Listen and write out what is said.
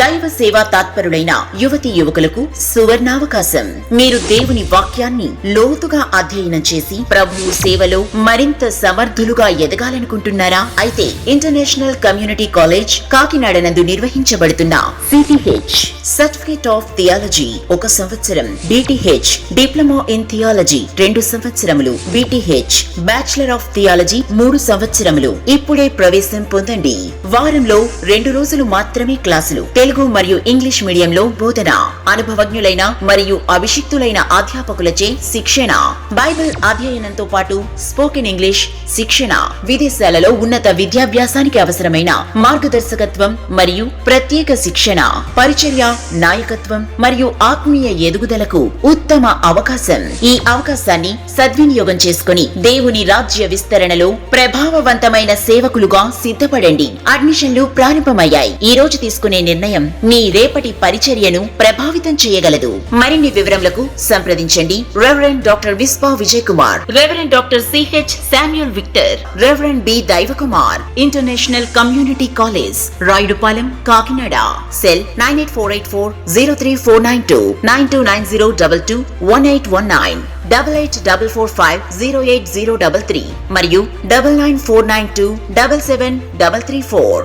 దైవ సేవా తాత్పరులైన యువతీ యువకులకు సువర్ణావకాశం. మీరు దేవుని వాక్యాన్ని లోతుగా అధ్యయనం చేసి ప్రభువు సేవలో మరింత సమర్థులుగా ఎదగాలనుకుంటున్నారా? అయితే ఇంటర్నేషనల్ కమ్యూనిటీ కాలేజ్ కాకినాడ నందు నిర్వహించబడుతున్న సిటిహెచ్ సర్టిఫికేట్ ఆఫ్ థియాలజీ 1 సంవత్సరం, BTH డిప్లొమా ఇన్ థియాలజీ 2 సంవత్సరములు, BTH బ్యాచిలర్ ఆఫ్ థియాలజీ 3 సంవత్సరములు. ఇప్పుడే ప్రవేశం పొందండి. వారంలో 2 రోజులు మాత్రమే క్లాసులు. తెలుగు మరియు ఇంగ్లీష్ మీడియంలో బోధన. అనుభవజ్ఞులైన మరియు అభిషిక్తులైన అధ్యాపకులచే శిక్షణ. బైబిల్ అధ్యయనంతో పాటు స్పోకెన్ ఇంగ్లీష్ శిక్షణ. విదేశాలలో ఉన్నత విద్యాభ్యాసానికి అవసరమైన మార్గదర్శకత్వం మరియు ప్రత్యేక శిక్షణ. పరిచర్య, నాయకత్వం మరియు ఆత్మీయ ఎదుగుదలకు ఉత్తమ అవకాశం. ఈ అవకాశాన్ని సద్వినియోగం చేసుకుని దేవుని రాజ్య విస్తరణలో ప్రభావవంతమైన సేవకులుగా సిద్ధపడండి. అడ్మిషన్లు ప్రారంభమయ్యాయి. ఈ రోజు తీసుకునే నిర్ణయం మీ రేపటి పరిచర్యను ప్రభావితం చేయగలదు. మరిన్ని వివరములకు సంప్రదించండి reverend doctor Vispa Vijay Kumar, reverend doctor CH Samuel Victor, reverend B Daivakumar. International community college, Rayudupalem, Kakinada. Cell 9848403492, 9290221819, 8844508033 మరియు 9949277334.